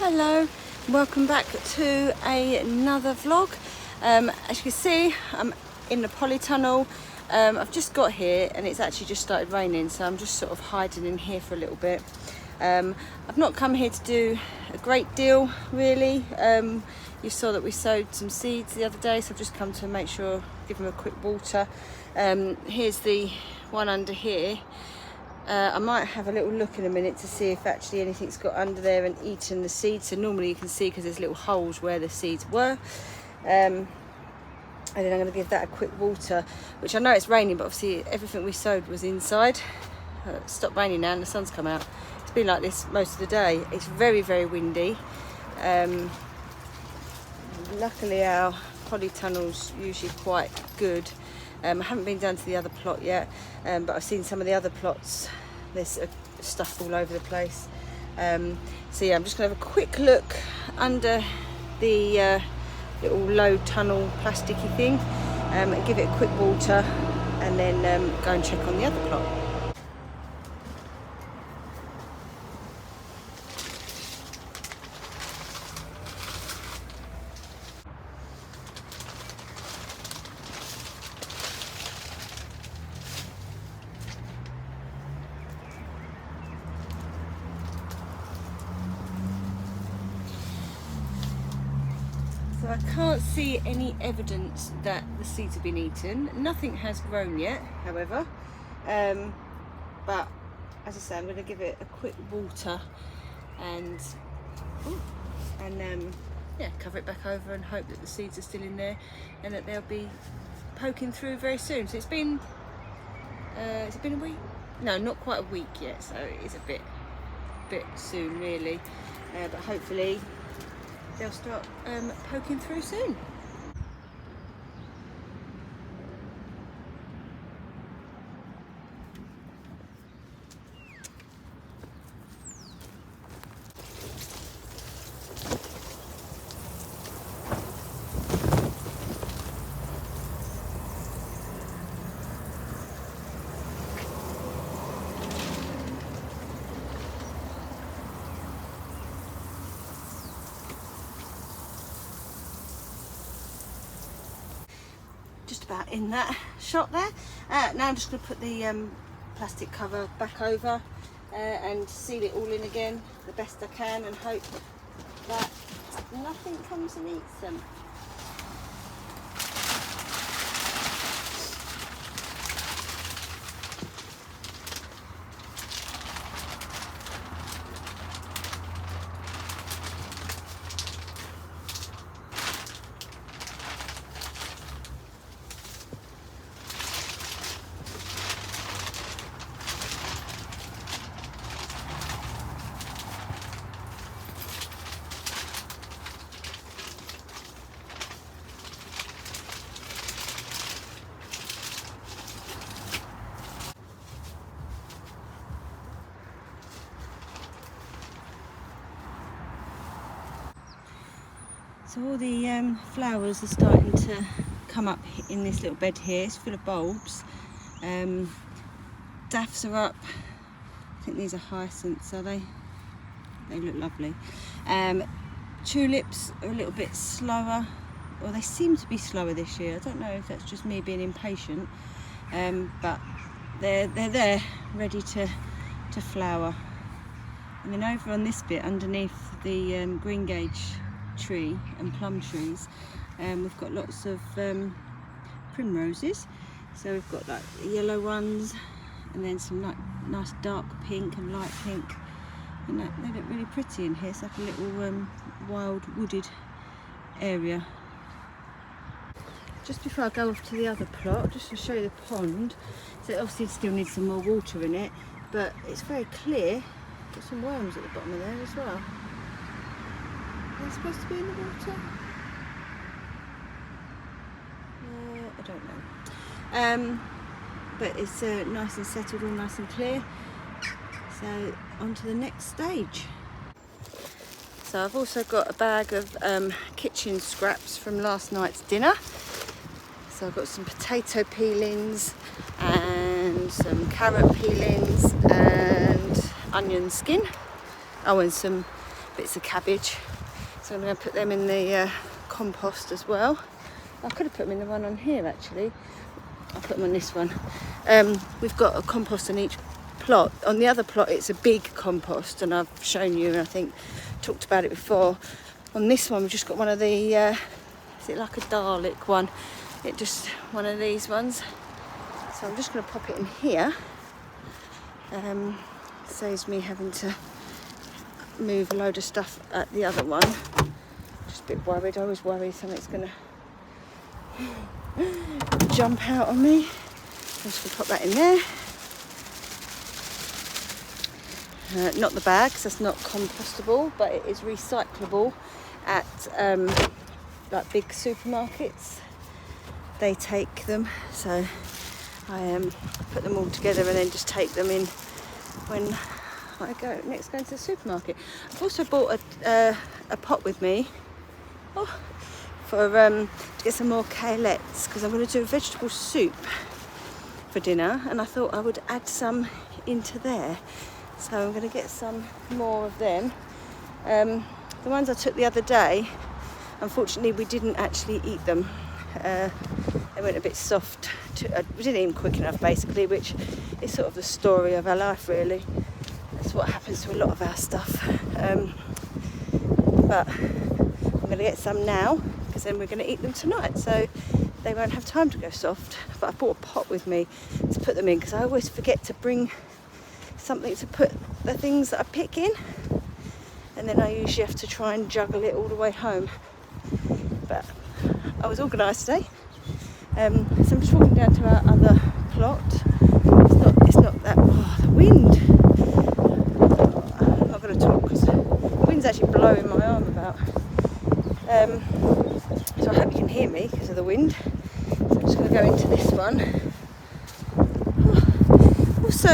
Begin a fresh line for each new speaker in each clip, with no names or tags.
Hello, welcome back to another vlog. As you can see, I'm in the polytunnel. I've just got here and it's actually just started raining, so I'm just sort of hiding in here for a little bit. I've not come here to do a great deal really. You saw that we sowed some seeds the other day, so I've just come to make sure, give them a quick water. Here's the one under here. I might have a little look in a minute to see if actually anything's got under there and eaten the seeds. So normally you can see because there's little holes where the seeds were. And then I'm going to give that a quick water, which I know it's raining, but obviously everything we sowed was inside. It's stopped raining now and the sun's come out. It's been like this most of the day. It's very, very windy. Luckily our polytunnel's usually quite good. I haven't been down to the other plot yet, but I've seen some of the other plots. There's stuff all over the place. So yeah, I'm just going to have a quick look under the little low tunnel plasticky thing and give it a quick water, and then go and check on the other plot. So I can't see any evidence that the seeds have been eaten. Nothing has grown yet, however. But as I say, I'm going to give it a quick water and yeah, cover it back over and hope that the seeds are still in there and that they'll be poking through very soon. So it's been a week? No, not quite a week yet. So it is a bit soon, really. But hopefully they'll start poking through soon. Just about in that shot there. Now I'm just going to put the plastic cover back over and seal it all in again the best I can and hope that nothing comes and eats them. So all the flowers are starting to come up in this little bed here. It's full of bulbs. Daffs are up. I think these are hyacinths, are they? They look lovely. Tulips are a little bit slower, or they seem to be slower this year. I don't know if that's just me being impatient, but they're there, ready to flower. And then over on this bit, underneath the green gage tree and plum trees, we've got lots of primroses. So we've got like yellow ones and then some like nice dark pink and light pink, and they look really pretty in here. It's like a little wild wooded area. Just before I go off to the other plot, just to show you the pond. So it obviously still needs some more water in it, but it's very clear. Got some worms at the bottom of there as well. Are they supposed to be in the water? I don't know. But it's nice and settled, all nice and clear. So on to the next stage. So I've also got a bag of kitchen scraps from last night's dinner. So I've got some potato peelings and some carrot peelings and onion skin. Oh, and some bits of cabbage. So I'm going to put them in the compost as well. I could have put them in the one on here actually. I'll put them on this one. We've got a compost on each plot. On the other plot it's a big compost, and I've shown you, and I think talked about it before. On this one we've just got one of the, is it like a Dalek one? It just one of these ones. So I'm just going to pop it in here. Saves me having to move a load of stuff at the other one. Just a bit worried. I always worry something's going to jump out on me. I'm just going to pop that in there. Not the bags, that's not compostable, but it is recyclable at like big supermarkets. They take them, so I put them all together and then just take them in when I go into the supermarket. I've also bought a pot with me for to get some more kalettes, because I'm going to do a vegetable soup for dinner, and I thought I would add some into there. So I'm going to get some more of them. The ones I took the other day, unfortunately we didn't actually eat them. They went a bit soft. We didn't eat them quick enough basically, which is sort of the story of our life really. That's what happens to a lot of our stuff. But I'm going to get some now, because then we're going to eat them tonight, so they won't have time to go soft. But I bought a pot with me to put them in, because I always forget to bring something to put the things that I pick in, and then I usually have to try and juggle it all the way home. But I was organised today. So I'm just walking down to our other plot. It's not that, the wind. I'm not going to talk because the wind's actually blowing my arm about. So I hope you can hear me because of the wind. So I'm just going to go into this one. Also,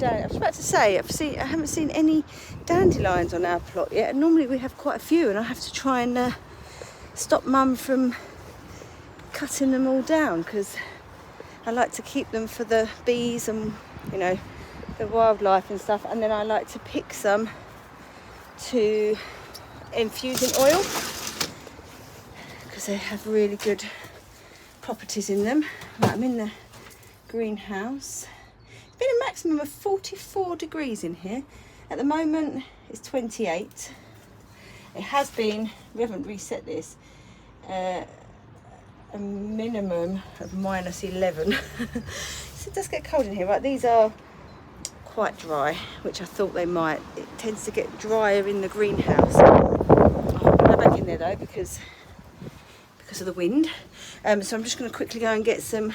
I was about to say, I haven't seen any dandelions on our plot yet, and normally we have quite a few, and I have to try and stop Mum from cutting them all down, because I like to keep them for the bees and, you know, the wildlife and stuff, and then I like to pick some to infuse in oil, because they have really good properties in them. Right, I'm in the greenhouse. Been a maximum of 44 degrees in here. At the moment it's 28. It has been, we haven't reset this, a minimum of -11. So it does get cold in here. Right, these are quite dry, which I thought they might. It tends to get drier in the greenhouse. I'll go back in there though, because of the wind. So I'm just going to quickly go and get some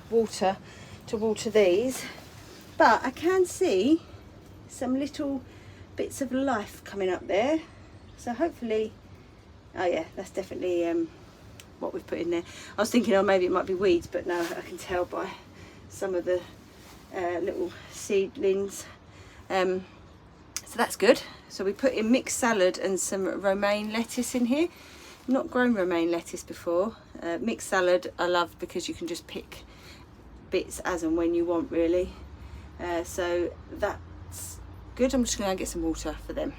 water to water these. But I can see some little bits of life coming up there. So hopefully, oh yeah, that's definitely what we've put in there. I was thinking, oh, maybe it might be weeds, but no, I can tell by some of the little seedlings. So that's good. So we put in mixed salad and some romaine lettuce in here. Not grown romaine lettuce before. Mixed salad I love, because you can just pick bits as and when you want really. So that's good. I'm just going to get some water for them.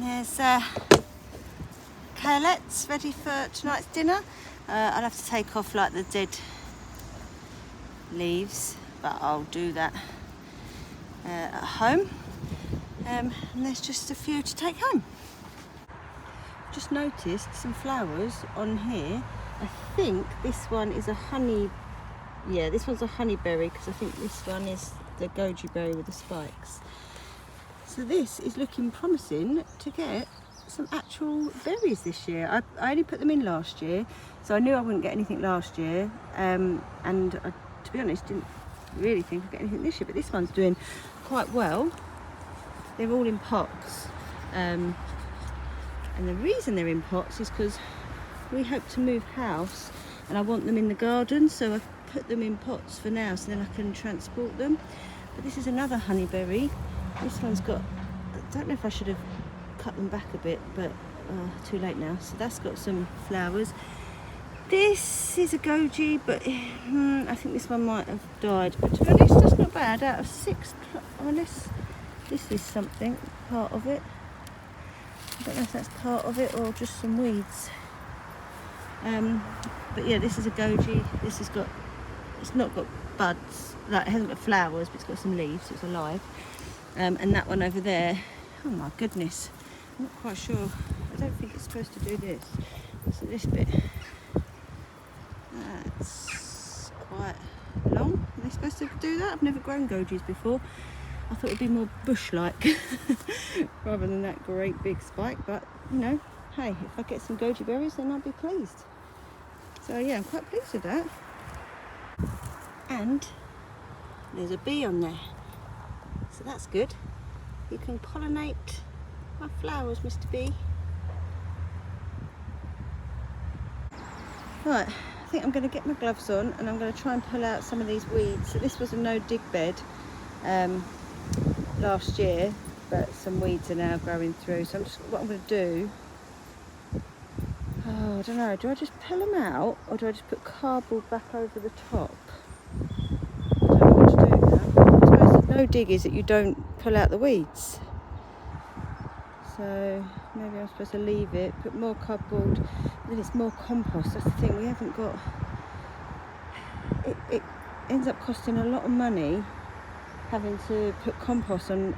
There's kalettes ready for tonight's dinner. I'll have to take off like the dead leaves, but I'll do that at home. And there's just a few to take home. Just noticed some flowers on here. I think this one is a honey Yeah, this one's a honeyberry because I think this one is the goji berry with the spikes. So this is looking promising to get some actual berries this year. I only put them in last year, so I knew I wouldn't get anything last year, and I, to be honest, didn't really think I'd get anything this year, but this one's doing quite well. They're all in pots, and the reason they're in pots is because we hope to move house and I want them in the garden, so I've put them in pots for now so then I can transport them. But this is another honeyberry. This one's got, I don't know if I should have cut them back a bit, but too late now. So that's got some flowers. This is a goji, but I think this one might have died, but to be honest, that's not bad. Out of 6, unless this is something, part of it. I don't know if that's part of it or just some weeds. But yeah, this is a goji. This has got, it's not got buds, like it hasn't got flowers, but it's got some leaves, so it's alive. And that one over there, oh my goodness, I'm not quite sure. I don't think it's supposed to do this. So this bit, that's quite long. Are they supposed to do that? I've never grown gojis before. I thought it'd be more bush-like rather than that great big spike, but you know, hey, if I get some goji berries then I'll be pleased. So yeah, I'm quite pleased with that. And there's a bee on there, so that's good. You can pollinate my flowers, Mr. Bee. Right, I think I'm going to get my gloves on and I'm going to try and pull out some of these weeds. So this was a no-dig bed last year, but some weeds are now growing through. So what I'm going to do, I don't know, do I just pull them out or do I just put cardboard back over the top? I don't know what to do now. I suppose the no-dig is that you don't pull out the weeds. So maybe I'm supposed to leave it, put more cardboard, then it's more compost. That's the thing, we haven't got, it ends up costing a lot of money having to put compost on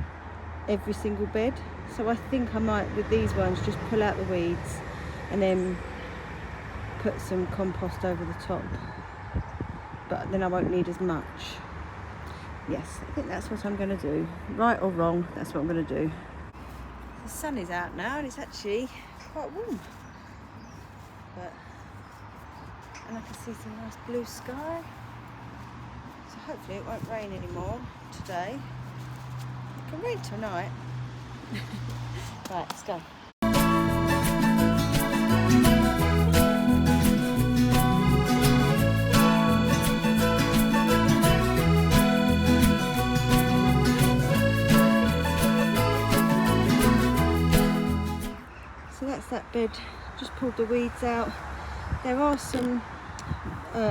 every single bed. So I think I might, with these ones, just pull out the weeds and then put some compost over the top. But then I won't need as much. Yes, I think that's what I'm going to do. Right or wrong, that's what I'm going to do. The sun is out now and it's actually quite warm. And I can see some nice blue sky. So hopefully it won't rain anymore today. It can rain tonight. Right, let's go. So that's that bed, just pulled the weeds out. There are some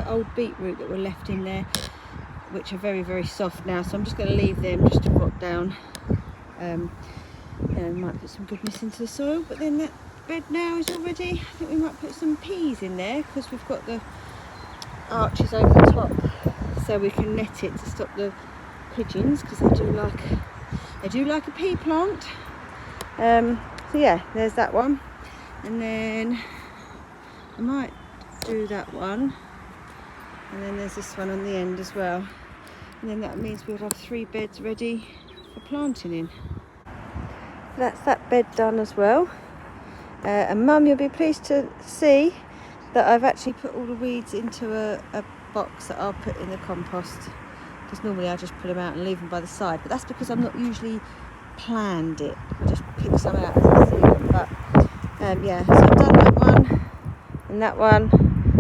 old beetroot that were left in there, which are very, very soft now, so I'm just going to leave them just to rot down. And might put some goodness into the soil, but then that bed now is all ready. I think we might put some peas in there because we've got the arches over the top, so we can net it to stop the pigeons, because they do like a pea plant. So yeah, there's that one, and then I might do that one, and then there's this one on the end as well, and then that means we'll have 3 beds ready for planting in. That's that bed done as well, and Mum, you'll be pleased to see that I've actually put all the weeds into a box that I'll put in the compost, because normally I just pull them out and leave them by the side, but that's because I'm not usually planned it. I just pick some out as I see them. But yeah, so I've done that one and that one,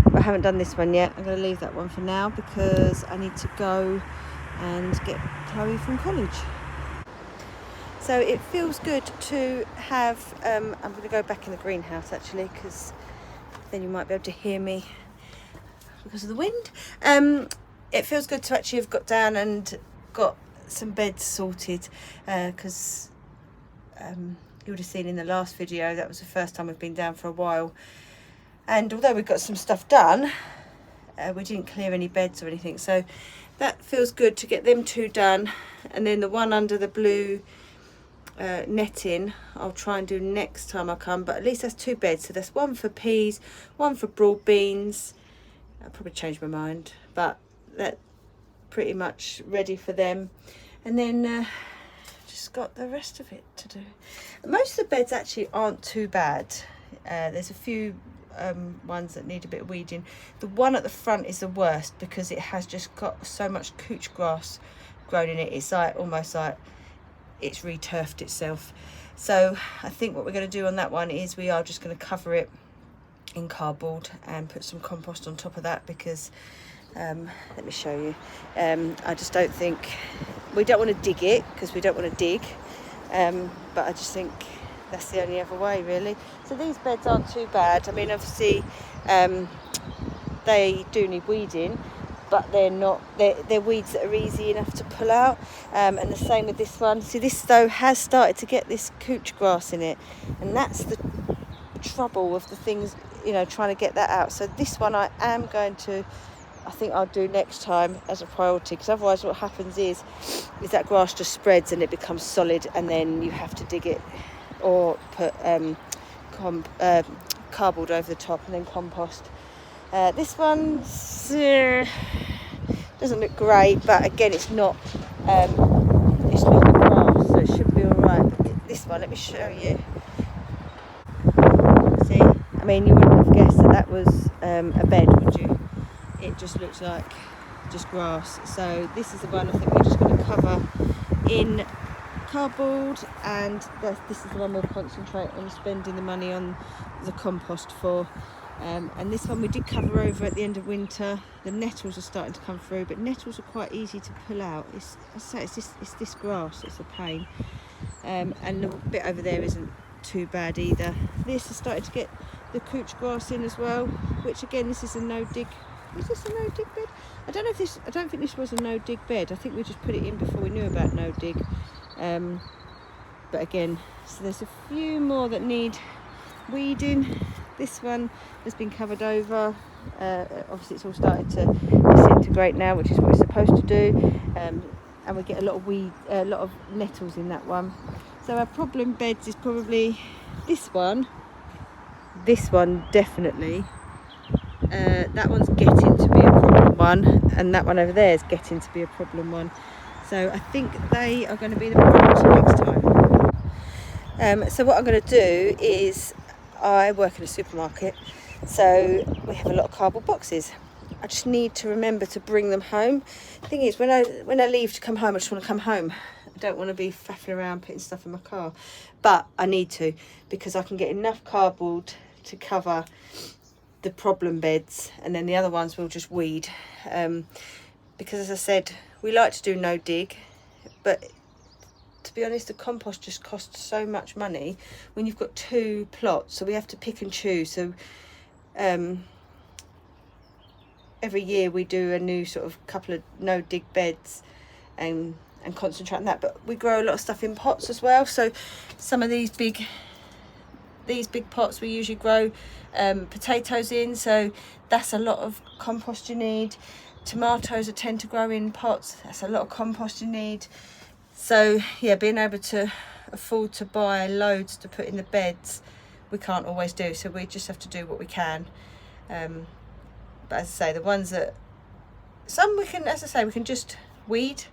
but I haven't done this one yet. I'm going to leave that one for now because I need to go and get Chloe from college. So it feels good to have, I'm going to go back in the greenhouse actually, because then you might be able to hear me because of the wind. It feels good to actually have got down and got some beds sorted, because you would have seen in the last video that was the first time we've been down for a while, and although we got some stuff done, we didn't clear any beds or anything, so that feels good to get them 2 done. And then the one under the blue netting I'll try and do next time I come, but at least that's 2 beds, so that's 1 for peas, 1 for broad beans. I'll probably change my mind, but that pretty much ready for them, and then just got the rest of it to do. Most of the beds actually aren't too bad. There's a few ones that need a bit of weeding. The one at the front is the worst because it has just got so much couch grass grown in it. It's like almost like it's re-turfed itself. So I think what we're going to do on that one is we are just going to cover it in cardboard and put some compost on top of that, because let me show you, I just don't think, we don't want to dig it because we don't want to dig, but I just think that's the only other way really. So these beds aren't too bad. I mean, obviously they do need weeding, but they're weeds that are easy enough to pull out, and the same with this one. See, this though has started to get this couch grass in it, and that's the trouble of the things, you know, trying to get that out. So this one I am going to, I think I'll do next time as a priority, because otherwise what happens is that grass just spreads and it becomes solid, and then you have to dig it or put cardboard over the top and then compost. This one doesn't look great, but again, it's not grass, so it should be all right. But this one, let me show you. See, I mean, you wouldn't have guessed that that was a bed, would you? It just looks like just grass. So this is the one I think we're just going to cover in cardboard, and this is the one we'll concentrate on spending the money on the compost for. And this one we did cover over at the end of winter. The nettles are starting to come through, but nettles are quite easy to pull out. It's this grass, it's a pain. And the bit over there isn't too bad either. This has started to get the couch grass in as well, which again, this is a no dig. Is this a no dig bed? I don't know if this, I don't think this was a no dig bed. I think we just put it in before we knew about no dig. But again, so there's a few more that need weeding. This one has been covered over. Obviously it's all started to disintegrate now, which is what it's supposed to do. And we get a lot of nettles in that one. So our problem beds is probably this one definitely. That one's getting to be a problem one, and that one over there is getting to be a problem one. So I think they are going to be the priority next time. So what I'm going to do is, I work in a supermarket, so we have a lot of cardboard boxes. I just need to remember to bring them home. The thing is, when I leave to come home, I just want to come home. I don't want to be faffing around putting stuff in my car, but I need to, because I can get enough cardboard to cover the problem beds, and then the other ones we'll just weed, because as I said, we like to do no dig, but to be honest, the compost just costs so much money when you've got 2 plots, so we have to pick and choose. So every year we do a new sort of couple of no dig beds and concentrate on that, but we grow a lot of stuff in pots as well. So some of these big pots we usually grow potatoes in, so that's a lot of compost you need. Tomatoes tend to grow in pots, that's a lot of compost you need. So yeah, being able to afford to buy loads to put in the beds, we can't always do, so we just have to do what we can. But as I say, the ones that, some we can, as I say, we can just weed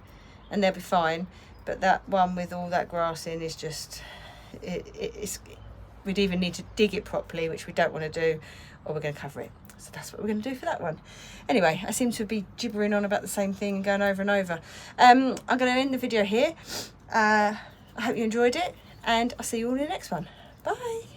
and they'll be fine, but that one with all that grass in is just, it's, we'd either need to dig it properly, which we don't want to do, or we're going to cover it. So that's what we're going to do for that one. Anyway, I seem to be gibbering on about the same thing and going over and over. I'm going to end the video here. I hope you enjoyed it, and I'll see you all in the next one. Bye.